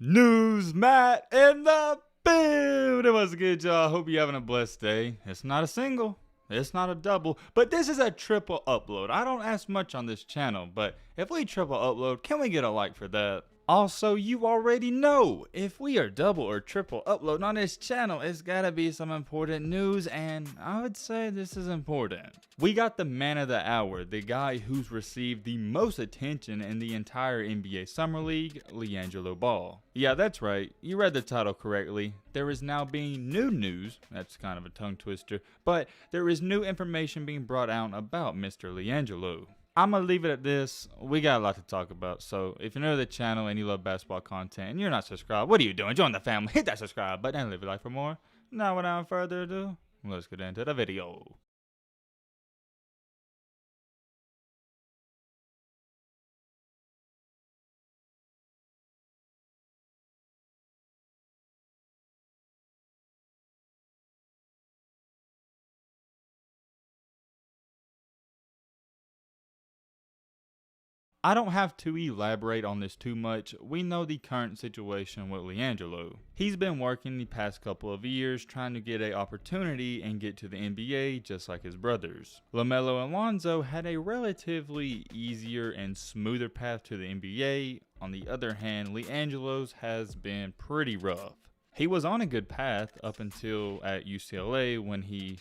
News Matt in the building. What's good, y'all? Hope you're having a blessed day. It's not a single, it's not a double, but this is a triple upload. I don't ask much on this channel, but if we triple upload, can we get a like for that? Also, you already know, if we are double or triple uploading on this channel, it's gotta be some important news, and I would say this is important. We got the man of the hour, the guy who's received the most attention in the entire NBA Summer League, Liangelo Ball. Yeah, that's right, you read the title correctly. There is now being new news, that's kind of a tongue twister, but there is new information being brought out about Mr. Liangelo. I'm gonna leave it at this. We got a lot to talk about, so if you're new to the channel and you love basketball content and you're not subscribed, what are you doing? Join the family, hit that subscribe button, and leave a like for more. Now, without further ado, let's get into the video. I don't have to elaborate on this too much. We know the current situation with Liangelo. He's been working the past couple of years trying to get an opportunity and get to the NBA just like his brothers. LaMelo and Lonzo had a relatively easier and smoother path to the NBA. On the other hand, Liangelo's has been pretty rough. He was on a good path up until at UCLA when he,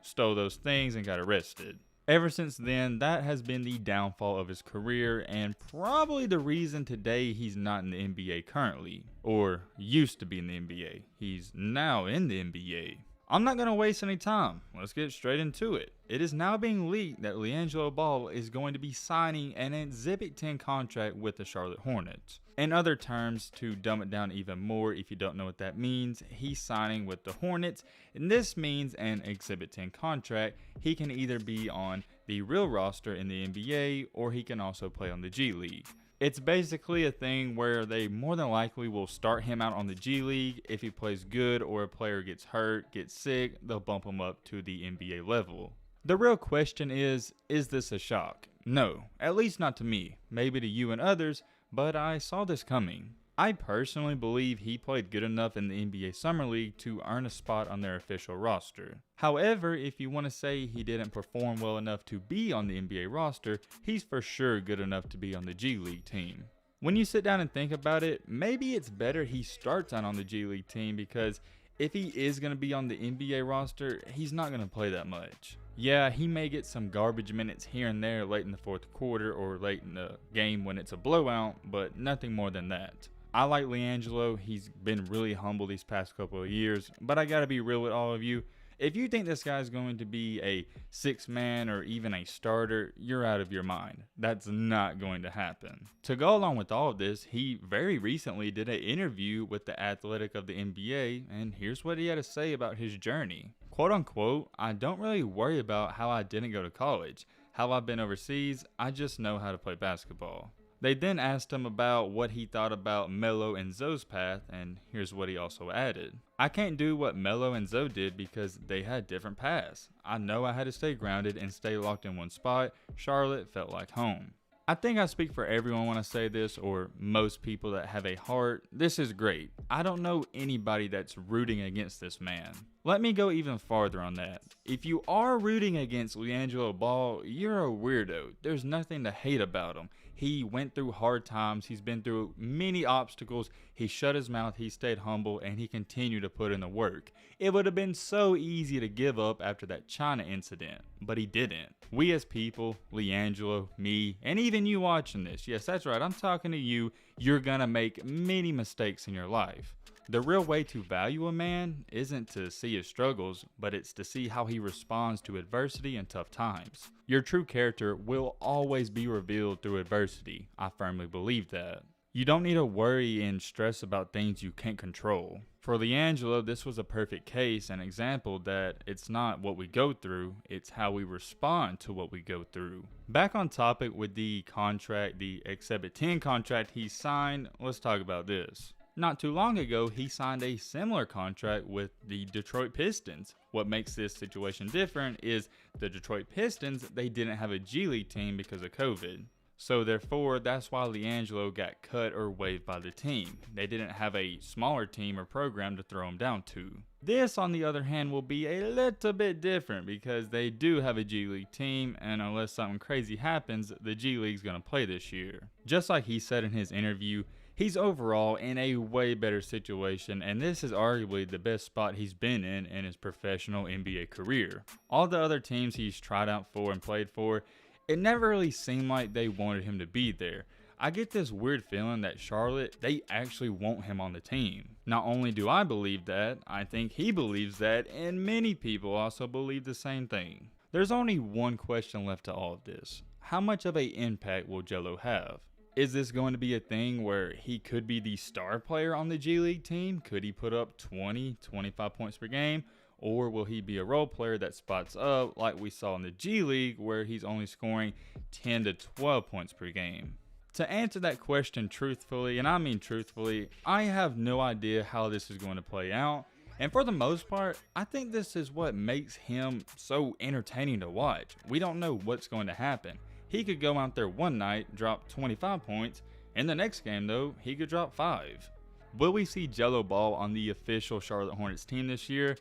stole those things and got arrested. Ever since then, that has been the downfall of his career and probably the reason today he's not in the NBA currently, or used to be in the NBA. He's now in the NBA. I'm not going to waste any time. Let's get straight into it. It is now being leaked that Liangelo Ball is going to be signing an Exhibit 10 contract with the Charlotte Hornets. In other terms, to dumb it down even more if you don't know what that means, he's signing with the Hornets, and this means an Exhibit 10 contract. He can either be on the real roster in the NBA or he can also play on the G League. It's basically a thing where they more than likely will start him out on the G League. If he plays good or a player gets hurt, gets sick, they'll bump him up to the NBA level. The real question is this a shock? No, at least not to me, maybe to you and others, but I saw this coming. I personally believe he played good enough in the NBA Summer League to earn a spot on their official roster. However, if you want to say he didn't perform well enough to be on the NBA roster, he's for sure good enough to be on the G League team. When you sit down and think about it, maybe it's better he starts out on the G League team because if he is going to be on the NBA roster, he's not going to play that much. Yeah, he may get some garbage minutes here and there late in the fourth quarter or late in the game when it's a blowout, but nothing more than that. I like Liangelo, he's been really humble these past couple of years, but I gotta be real with all of you. If you think this guy's going to be a six-man or even a starter, you're out of your mind. That's not going to happen. To go along with all of this, he very recently did an interview with the Athletic of the NBA, and here's what he had to say about his journey. Quote unquote, I don't really worry about how I didn't go to college, how I've been overseas, I just know how to play basketball. They then asked him about what he thought about Melo and Zoe's path, and here's what he also added. I can't do what Melo and Zoe did because they had different paths. I know I had to stay grounded and stay locked in one spot. Charlotte felt like home. I think I speak for everyone when I say this, or most people that have a heart. This is great. I don't know anybody that's rooting against this man. Let me go even farther on that. If you are rooting against Liangelo Ball, you're a weirdo. There's nothing to hate about him. He went through hard times, he's been through many obstacles, he shut his mouth, he stayed humble, and he continued to put in the work. It would have been so easy to give up after that China incident, but he didn't. We as people, Liangelo, me, and even you watching this, yes that's right, I'm talking to you, you're gonna make many mistakes in your life. The real way to value a man isn't to see his struggles, but it's to see how he responds to adversity and tough times. Your true character will always be revealed through adversity. I firmly believe that. You don't need to worry and stress about things you can't control. For Liangelo, this was a perfect case, an example that it's not what we go through, it's how we respond to what we go through. Back on topic with the contract, the Exhibit 10 contract he signed, let's talk about this. Not too long ago, he signed a similar contract with the Detroit Pistons. What makes this situation different is the Detroit Pistons, they didn't have a G League team because of COVID. So therefore, that's why Liangelo got cut or waived by the team. They didn't have a smaller team or program to throw him down to. This, on the other hand, will be a little bit different because they do have a G League team, and unless something crazy happens, the G League's going to play this year. Just like he said in his interview, he's overall in a way better situation, and this is arguably the best spot he's been in his professional NBA career. All the other teams he's tried out for and played for, it never really seemed like they wanted him to be there. I get this weird feeling that Charlotte, they actually want him on the team. Not only do I believe that, I think he believes that, and many people also believe the same thing. There's only one question left to all of this. How much of an impact will Gelo have? Is this going to be a thing where he could be the star player on the G League team? Could he put up 20, 25 points per game? Or will he be a role player that spots up like we saw in the G League where he's only scoring 10 to 12 points per game? To answer that question truthfully, and I mean truthfully, I have no idea how this is going to play out. And for the most part, I think this is what makes him so entertaining to watch. We don't know what's going to happen. He could go out there one night, drop 25 points, and the next game though, he could drop 5. Will we see Gelo ball on the official Charlotte Hornets team this year?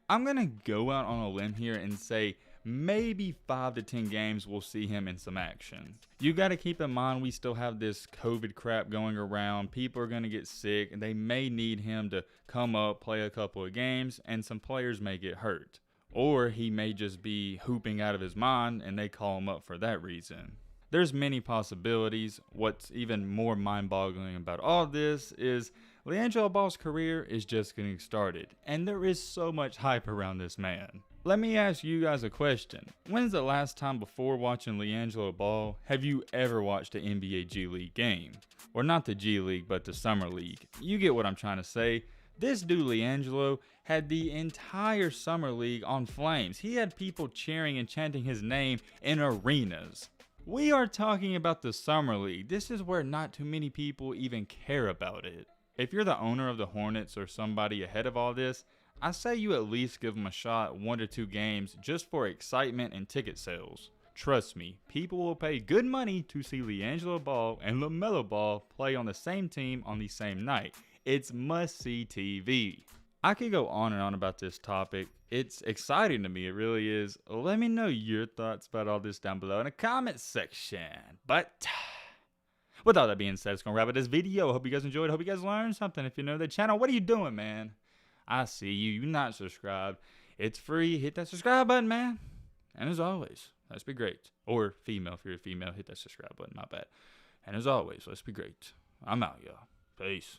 I'm going to go out on a limb here and say maybe 5 to 10 games we'll see him in some action. You got to keep in mind we still have this COVID crap going around. People are going to get sick and they may need him to come up, play a couple of games, and some players may get hurt. Or he may just be hooping out of his mind and they call him up for that reason. There's many possibilities. What's even more mind-boggling about all this is Liangelo Ball's career is just getting started, and there is so much hype around this man. Let me ask you guys a question. When's the last time before watching Liangelo Ball have you ever watched an NBA G League game? Or not the G League, but the Summer League. You get what I'm trying to say. This dude Liangelo had the entire Summer League on flames. He had people cheering and chanting his name in arenas. We are talking about the Summer League. This is where not too many people even care about it. If you're the owner of the Hornets or somebody ahead of all this, I say you at least give them a shot 1 to 2 games just for excitement and ticket sales. Trust me, people will pay good money to see Liangelo Ball and LaMelo Ball play on the same team on the same night. It's must-see TV. I could go on and on about this topic. It's exciting to me, it really is. Let me know your thoughts about all this down below in the comment section. But with all that being said, it's going to wrap up this video. I hope you guys enjoyed. I hope you guys learned something. If you're new to the channel, what are you doing, man? I see you. You're not subscribed. It's free. Hit that subscribe button, man. And as always, let's be great. Or female, if you're a female, hit that subscribe button. My bad. And as always, let's be great. I'm out, y'all. Peace.